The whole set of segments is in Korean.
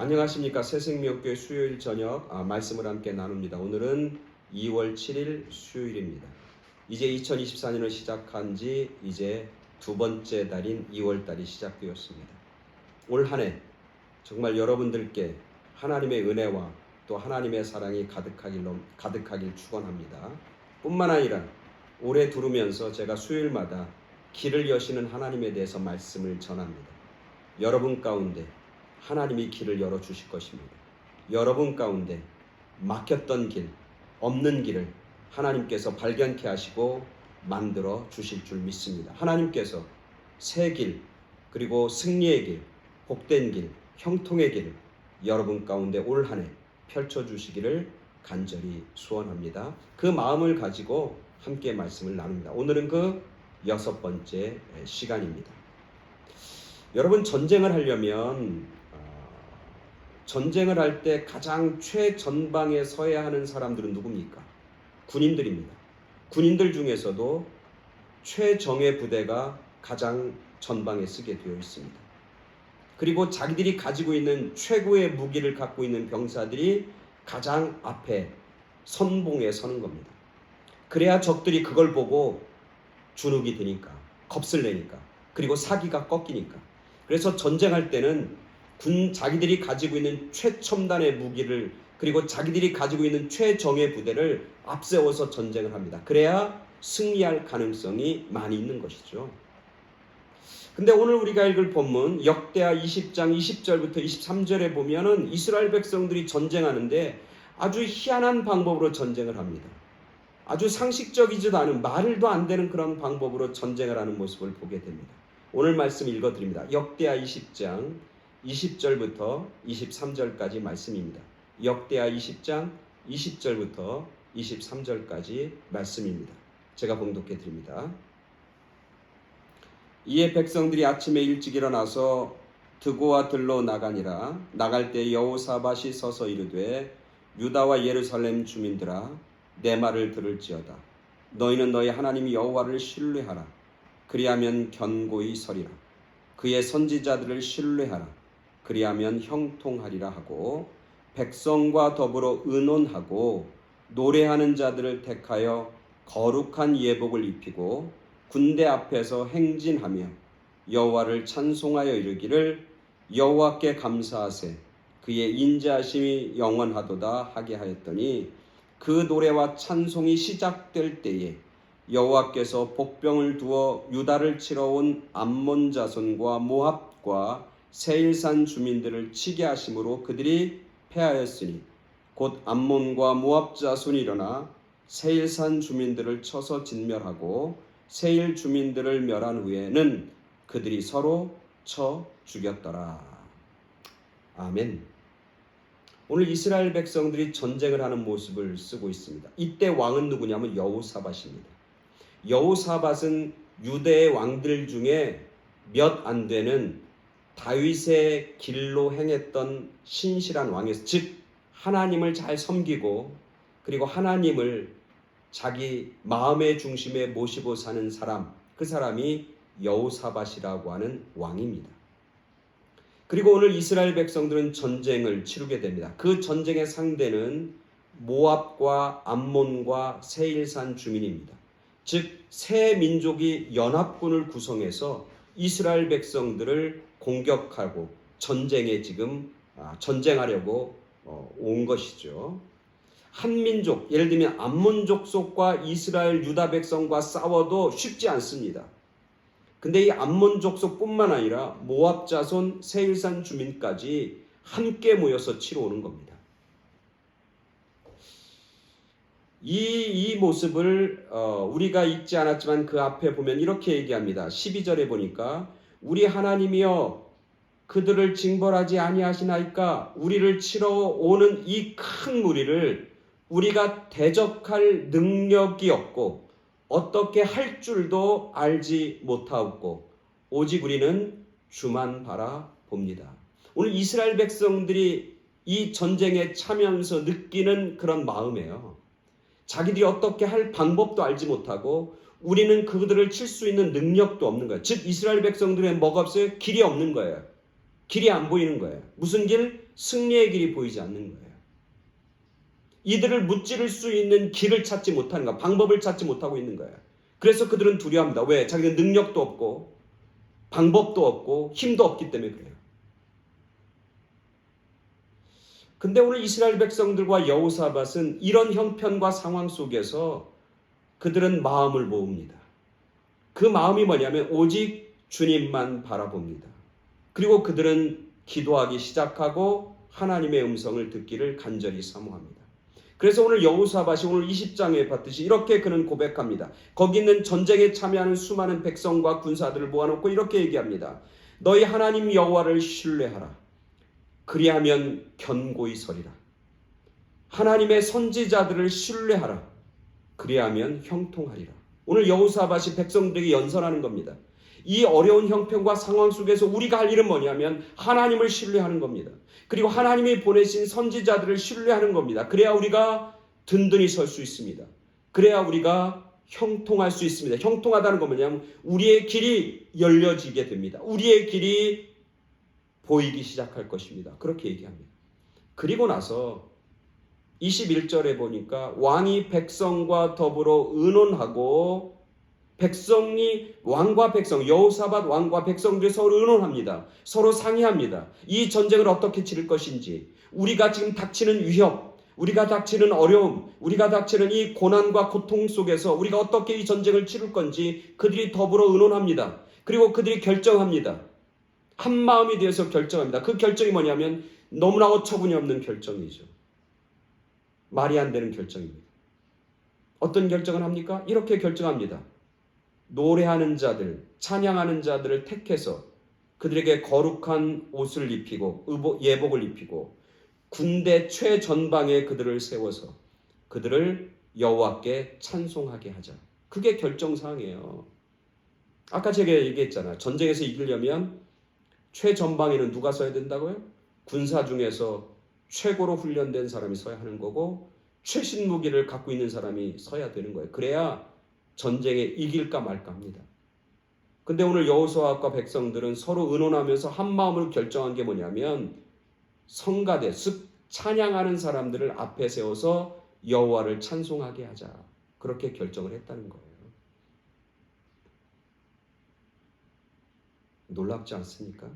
안녕하십니까. 새생명교회 수요일 저녁 말씀을 함께 나눕니다. 오늘은 2월 7일 수요일입니다. 이제 2024년을 시작한 지 이제 두 번째 달인 2월 달이 시작되었습니다. 올 한 해 정말 여러분들께 하나님의 은혜와 또 하나님의 사랑이 가득하길 축원합니다. 뿐만 아니라 올해 들으면서 제가 수요일마다 길을 여시는 하나님에 대해서 말씀을 전합니다. 여러분 가운데 하나님이 길을 열어주실 것입니다. 여러분 가운데 막혔던 길, 없는 길을 하나님께서 발견케 하시고 만들어 주실 줄 믿습니다. 하나님께서 새 길, 그리고 승리의 길, 복된 길, 형통의 길을 여러분 가운데 올 한 해 펼쳐주시기를 간절히 소원합니다. 그 마음을 가지고 함께 말씀을 나눕니다. 오늘은 그 6번째 시간입니다. 여러분, 전쟁을 하려면 전쟁을 할 때 가장 최전방에 서야 하는 사람들은 누굽니까? 군인들입니다. 군인들 중에서도 최정예 부대가 가장 전방에 서게 되어 있습니다. 그리고 자기들이 가지고 있는 최고의 무기를 갖고 있는 병사들이 가장 앞에 선봉에 서는 겁니다. 그래야 적들이 그걸 보고 주눅이 드니까, 겁을 내니까, 그리고 사기가 꺾이니까. 그래서 전쟁할 때는 자기들이 가지고 있는 최첨단의 무기를, 그리고 자기들이 가지고 있는 최정예 부대를 앞세워서 전쟁을 합니다. 그래야 승리할 가능성이 많이 있는 것이죠. 근데 오늘 우리가 읽을 본문 역대하 20장 20절부터 23절에 보면은 이스라엘 백성들이 전쟁하는데 아주 희한한 방법으로 전쟁을 합니다. 아주 상식적이지도 않은, 말도 안 되는 그런 방법으로 전쟁을 하는 모습을 보게 됩니다. 오늘 말씀 읽어드립니다. 역대하 20장 20절부터 23절까지 말씀입니다. 역대하 20장 20절부터 23절까지 말씀입니다. 제가 봉독해 드립니다. 이에 백성들이 아침에 일찍 일어나서 드고와 들로 나가니라. 나갈 때 여호사밧이 서서 이르되 유다와 예루살렘 주민들아, 내 말을 들을지어다. 너희는 너희 하나님 여호와를 신뢰하라. 그리하면 견고히 서리라. 그의 선지자들을 신뢰하라. 그리하면 형통하리라 하고 백성과 더불어 의논하고 노래하는 자들을 택하여 거룩한 예복을 입히고 군대 앞에서 행진하며 여호와를 찬송하여 이르기를 여호와께 감사하세 그의 인자하심이 영원하도다 하게 하였더니 그 노래와 찬송이 시작될 때에 여호와께서 복병을 두어 유다를 치러 온 암몬 자손과 모압과 세일산 주민들을 치게 하심으로 그들이 패하였으니 곧 암몬과 모압 자손이 일어나 세일산 주민들을 쳐서 진멸하고 세일 주민들을 멸한 후에는 그들이 서로 쳐 죽였더라. 아멘. 오늘 이스라엘 백성들이 전쟁을 하는 모습을 쓰고 있습니다. 이때 왕은 누구냐면 여호사밧입니다. 여호사밧은 유대의 왕들 중에 몇 안 되는 다윗의 길로 행했던 신실한 왕이었어요. 즉 하나님을 잘 섬기고 그리고 하나님을 자기 마음의 중심에 모시고 사는 사람, 그 사람이 여호사밧이라고 하는 왕입니다. 그리고 오늘 이스라엘 백성들은 전쟁을 치르게 됩니다. 그 전쟁의 상대는 모압과 암몬과 세일산 주민입니다. 즉 세 민족이 연합군을 구성해서 이스라엘 백성들을 공격하고 전쟁하려고 온 것이죠. 한 민족, 예를 들면 암몬족 속과 이스라엘 유다 백성과 싸워도 쉽지 않습니다. 근데 이 암몬족 속뿐만 아니라 모압 자손 세일산 주민까지 함께 모여서 치러 오는 겁니다. 이 모습을 우리가 읽지 않았지만 그 앞에 보면 이렇게 얘기합니다. 12절에 보니까 우리 하나님이여 그들을 징벌하지 아니하시나이까. 우리를 치러 오는 이 큰 무리를 우리가 대적할 능력이 없고 어떻게 할 줄도 알지 못하고 오직 우리는 주만 바라봅니다. 오늘 이스라엘 백성들이 이 전쟁에 참여하면서 느끼는 그런 마음이에요. 자기들이 어떻게 할 방법도 알지 못하고 우리는 그들을 칠 수 있는 능력도 없는 거예요. 즉 이스라엘 백성들의 뭐가 없어요? 길이 없는 거예요. 길이 안 보이는 거예요. 무슨 길? 승리의 길이 보이지 않는 거예요. 이들을 무찌를 수 있는 길을 찾지 못하는 거야. 방법을 찾지 못하고 있는 거예요. 그래서 그들은 두려워합니다. 왜? 자기는 능력도 없고 방법도 없고 힘도 없기 때문에 그래요. 근데 오늘 이스라엘 백성들과 여호사밧은 이런 형편과 상황 속에서 그들은 마음을 모읍니다. 그 마음이 뭐냐면 오직 주님만 바라봅니다. 그리고 그들은 기도하기 시작하고 하나님의 음성을 듣기를 간절히 사모합니다. 그래서 오늘 여호사밧이 오늘 20장에 봤듯이 이렇게 그는 고백합니다. 거기 있는 전쟁에 참여하는 수많은 백성과 군사들을 모아놓고 이렇게 얘기합니다. 너희 하나님 여호와를 신뢰하라. 그리하면 견고히 서리라. 하나님의 선지자들을 신뢰하라. 그리하면 형통하리라. 오늘 여호사밧이 백성들에게 연설하는 겁니다. 이 어려운 형편과 상황 속에서 우리가 할 일은 뭐냐면 하나님을 신뢰하는 겁니다. 그리고 하나님이 보내신 선지자들을 신뢰하는 겁니다. 그래야 우리가 든든히 설 수 있습니다. 그래야 우리가 형통할 수 있습니다. 형통하다는 건 뭐냐면 우리의 길이 열려지게 됩니다. 우리의 길이 보이기 시작할 것입니다. 그렇게 얘기합니다. 그리고 나서 21절에 보니까 왕이 백성과 더불어 의논하고 백성이 왕과 백성, 여호사밧 왕과 백성들이 서로 의논합니다. 서로 상의합니다. 이 전쟁을 어떻게 치를 것인지, 우리가 지금 닥치는 위협, 우리가 닥치는 어려움, 우리가 닥치는 이 고난과 고통 속에서 우리가 어떻게 이 전쟁을 치를 건지 그들이 더불어 의논합니다. 그리고 그들이 결정합니다. 한 마음이 되어서 결정합니다. 그 결정이 뭐냐면 너무나 어처구니 없는 결정이죠. 말이 안 되는 결정입니다. 어떤 결정을 합니까? 이렇게 결정합니다. 노래하는 자들, 찬양하는 자들을 택해서 그들에게 거룩한 옷을 입히고 예복을 입히고 군대 최전방에 그들을 세워서 그들을 여호와께 찬송하게 하자. 그게 결정사항이에요. 아까 제가 얘기했잖아요. 전쟁에서 이기려면 최전방에는 누가 서야 된다고요? 군사 중에서 최고로 훈련된 사람이 서야 하는 거고 최신 무기를 갖고 있는 사람이 서야 되는 거예요. 그래야 전쟁에 이길까 말까 합니다. 근데 오늘 여호수아과 백성들은 서로 의논하면서 한 마음으로 결정한 게 뭐냐면 성가대, 즉 찬양하는 사람들을 앞에 세워서 여호와를 찬송하게 하자. 그렇게 결정을 했다는 거예요. 놀랍지 않습니까?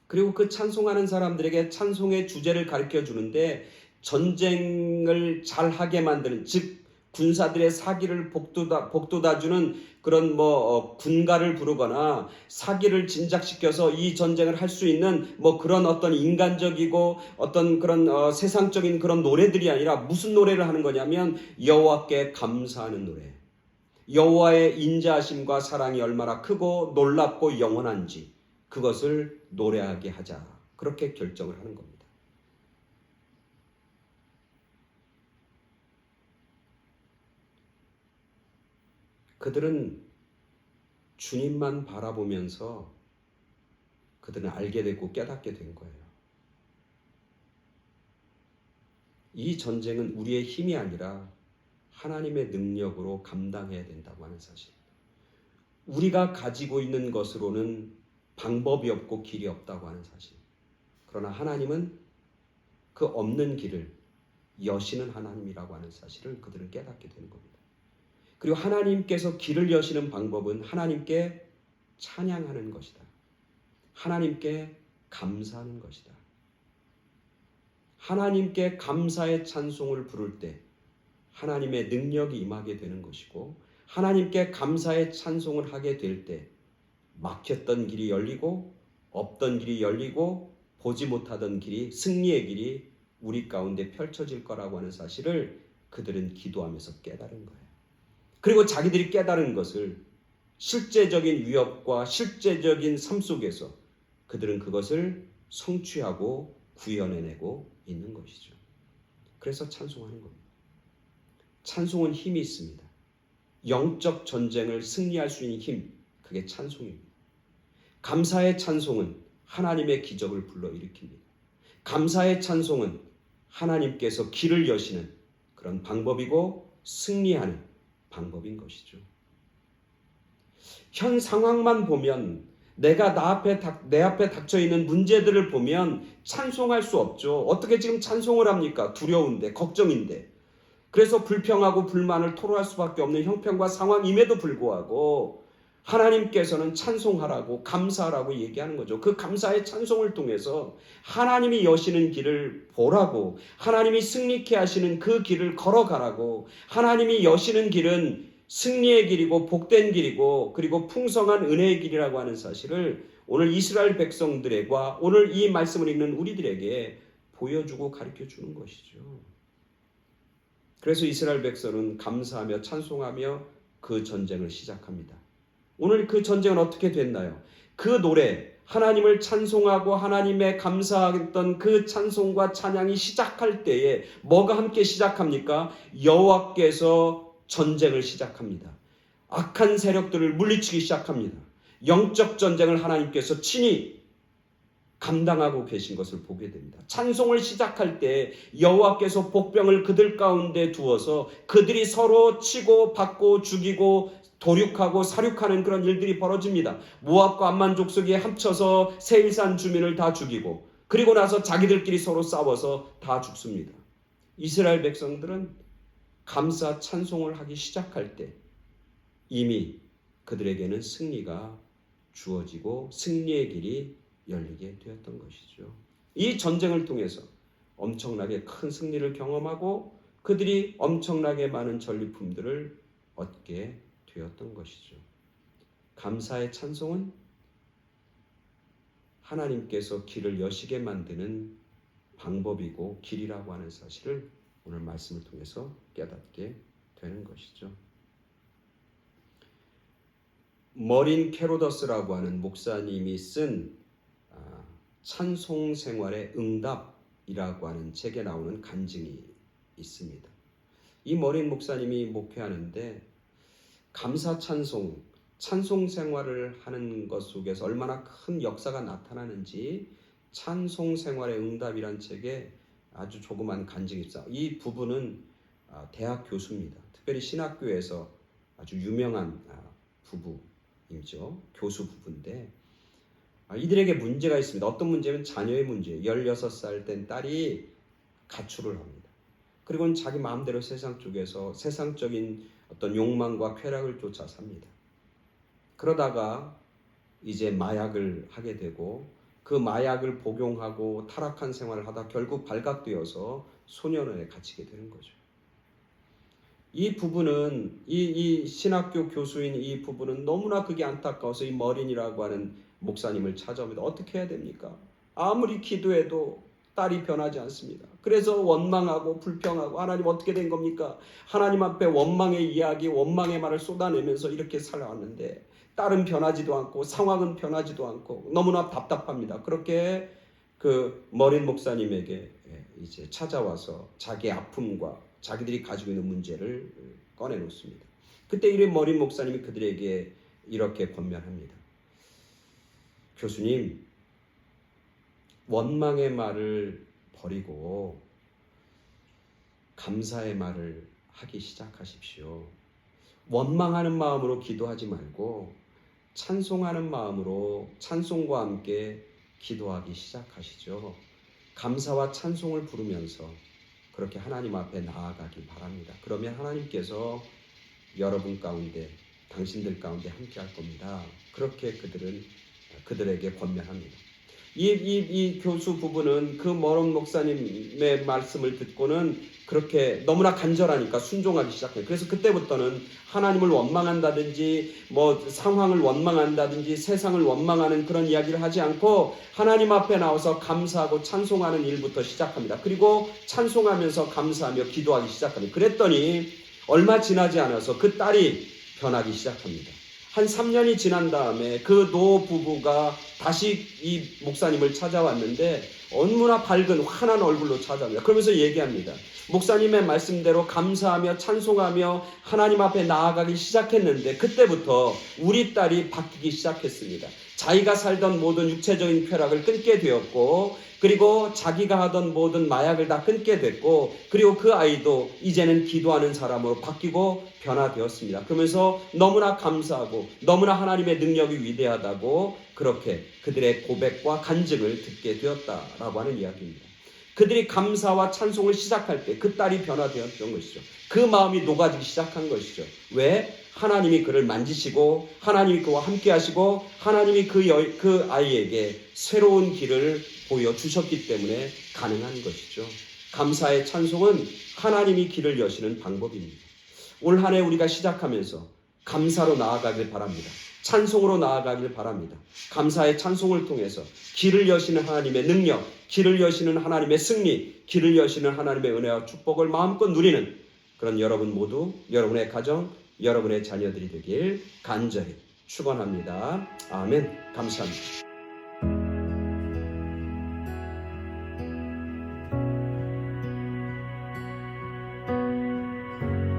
그리고 그 찬송하는 사람들에게 찬송의 주제를 가르쳐 주는데 전쟁을 잘하게 만드는, 즉 군사들의 사기를 복돋아주는 그런 군가를 부르거나 사기를 진작시켜서 이 전쟁을 할 수 있는 그런 어떤 인간적이고 어떤 그런 세상적인 그런 노래들이 아니라 무슨 노래를 하는 거냐면 여호와께 감사하는 노래. 여호와의 인자하심과 사랑이 얼마나 크고 놀랍고 영원한지 그것을 노래하게 하자. 그렇게 결정을 하는 겁니다. 그들은 주님만 바라보면서 그들은 알게 되고 깨닫게 된 거예요. 이 전쟁은 우리의 힘이 아니라 하나님의 능력으로 감당해야 된다고 하는 사실. 우리가 가지고 있는 것으로는 방법이 없고 길이 없다고 하는 사실. 그러나 하나님은 그 없는 길을 여시는 하나님이라고 하는 사실을 그들은 깨닫게 되는 겁니다. 그리고 하나님께서 길을 여시는 방법은 하나님께 찬양하는 것이다. 하나님께 감사하는 것이다. 하나님께 감사의 찬송을 부를 때 하나님의 능력이 임하게 되는 것이고 하나님께 감사의 찬송을 하게 될 때 막혔던 길이 열리고 없던 길이 열리고 보지 못하던 길이, 승리의 길이 우리 가운데 펼쳐질 거라고 하는 사실을 그들은 기도하면서 깨달은 거예요. 그리고 자기들이 깨달은 것을 실제적인 위협과 실제적인 삶 속에서 그들은 그것을 성취하고 구현해내고 있는 것이죠. 그래서 찬송하는 겁니다. 찬송은 힘이 있습니다. 영적 전쟁을 승리할 수 있는 힘, 그게 찬송입니다. 감사의 찬송은 하나님의 기적을 불러일으킵니다. 감사의 찬송은 하나님께서 길을 여시는 그런 방법이고 승리하는 방법인 것이죠. 현 상황만 보면 내가 내 앞에 닥쳐 있는 문제들을 보면 찬송할 수 없죠. 어떻게 지금 찬송을 합니까? 두려운데, 걱정인데. 그래서 불평하고 불만을 토로할 수밖에 없는 형편과 상황임에도 불구하고 하나님께서는 찬송하라고, 감사하라고 얘기하는 거죠. 그 감사의 찬송을 통해서 하나님이 여시는 길을 보라고, 하나님이 승리케 하시는 그 길을 걸어가라고, 하나님이 여시는 길은 승리의 길이고 복된 길이고 그리고 풍성한 은혜의 길이라고 하는 사실을 오늘 이스라엘 백성들과 오늘 이 말씀을 읽는 우리들에게 보여주고 가르쳐 주는 것이죠. 그래서 이스라엘 백성은 감사하며 찬송하며 그 전쟁을 시작합니다. 오늘 그 전쟁은 어떻게 됐나요? 그 노래, 하나님을 찬송하고 하나님의 감사했던 그 찬송과 찬양이 시작할 때에 뭐가 함께 시작합니까? 여호와께서 전쟁을 시작합니다. 악한 세력들을 물리치기 시작합니다. 영적 전쟁을 하나님께서 친히 감당하고 계신 것을 보게 됩니다. 찬송을 시작할 때 여호와께서 복병을 그들 가운데 두어서 그들이 서로 치고 받고 죽이고 도륙하고 사륙하는 그런 일들이 벌어집니다. 모압과 암몬 족속이 합쳐서 세일산 주민을 다 죽이고 그리고 나서 자기들끼리 서로 싸워서 다 죽습니다. 이스라엘 백성들은 감사 찬송을 하기 시작할 때 이미 그들에게는 승리가 주어지고 승리의 길이 열리게 되었던 것이죠. 이 전쟁을 통해서 엄청나게 큰 승리를 경험하고 그들이 엄청나게 많은 전리품들을 얻게 되었던 것이죠. 감사의 찬송은 하나님께서 길을 여시게 만드는 방법이고 길이라고 하는 사실을 오늘 말씀을 통해서 깨닫게 되는 것이죠. 머린 캐로더스라고 하는 목사님이 쓴 찬송 생활의 응답이라고 하는 책에 나오는 간증이 있습니다. 이 머린 목사님이 목회하는데 감사 찬송, 찬송 생활을 하는 것 속에서 얼마나 큰 역사가 나타나는지 찬송 생활의 응답이란 책에 아주 조그만 간증이 있어요. 이 부부는 대학 교수입니다. 특별히 신학교에서 아주 유명한 부부이죠. 교수 부부인데 이들에게 문제가 있습니다. 어떤 문제면 자녀의 문제예요. 16살 된 딸이 가출을 합니다. 그리고는 자기 마음대로 세상 쪽에서 세상적인 어떤 욕망과 쾌락을 쫓아 삽니다. 그러다가 이제 마약을 하게 되고 그 마약을 복용하고 타락한 생활을 하다 결국 발각되어서 소년원에 갇히게 되는 거죠. 이 부부는 이 신학교 교수인 이 부부는 너무나 그게 안타까워서 이 머린이라고 하는 목사님을 찾아옵니다. 어떻게 해야 됩니까? 아무리 기도해도 딸이 변하지 않습니다. 그래서 원망하고 불평하고 하나님 어떻게 된 겁니까? 하나님 앞에 원망의 이야기, 원망의 말을 쏟아내면서 이렇게 살아왔는데 딸은 변하지도 않고 상황은 변하지도 않고 너무나 답답합니다. 그렇게 그 머린 목사님에게 이제 찾아와서 자기의 아픔과 자기들이 가지고 있는 문제를 꺼내놓습니다. 그때 이 머린 목사님이 그들에게 이렇게 권면합니다. 교수님, 원망의 말을 버리고 감사의 말을 하기 시작하십시오. 원망하는 마음으로 기도하지 말고 찬송하는 마음으로 찬송과 함께 기도하기 시작하시죠. 감사와 찬송을 부르면서 그렇게 하나님 앞에 나아가기 바랍니다. 그러면 하나님께서 여러분 가운데, 당신들 가운데 함께 할 겁니다. 그렇게 그들에게 권면합니다. 이 교수 부부는 그 머린 목사님의 말씀을 듣고는 그렇게 너무나 간절하니까 순종하기 시작해요. 그래서 그때부터는 하나님을 원망한다든지 상황을 원망한다든지 세상을 원망하는 그런 이야기를 하지 않고 하나님 앞에 나와서 감사하고 찬송하는 일부터 시작합니다. 그리고 찬송하면서 감사하며 기도하기 시작합니다. 그랬더니 얼마 지나지 않아서 그 딸이 변하기 시작합니다. 한 3년이 지난 다음에 그 노 부부가 다시 이 목사님을 찾아왔는데 너무나 밝은 환한 얼굴로 찾아옵니다. 그러면서 얘기합니다. 목사님의 말씀대로 감사하며 찬송하며 하나님 앞에 나아가기 시작했는데 그때부터 우리 딸이 바뀌기 시작했습니다. 자기가 살던 모든 육체적인 쾌락을 끊게 되었고 그리고 자기가 하던 모든 마약을 다 끊게 됐고, 그리고 그 아이도 이제는 기도하는 사람으로 바뀌고 변화되었습니다. 그러면서 너무나 감사하고 너무나 하나님의 능력이 위대하다고 그렇게 그들의 고백과 간증을 듣게 되었다라고 하는 이야기입니다. 그들이 감사와 찬송을 시작할 때 그 딸이 변화되었던 것이죠. 그 마음이 녹아지기 시작한 것이죠. 왜? 하나님이 그를 만지시고 하나님이 그와 함께 하시고 하나님이 그 아이에게 새로운 길을 보여주셨기 때문에 가능한 것이죠. 감사의 찬송은 하나님이 길을 여시는 방법입니다. 올 한 해 우리가 시작하면서 감사로 나아가길 바랍니다. 찬송으로 나아가길 바랍니다. 감사의 찬송을 통해서 길을 여시는 하나님의 능력, 길을 여시는 하나님의 승리, 길을 여시는 하나님의 은혜와 축복을 마음껏 누리는 그런 여러분 모두, 여러분의 가정, 여러분의 자녀들이 되길 간절히 축원합니다. 아멘. 감사합니다.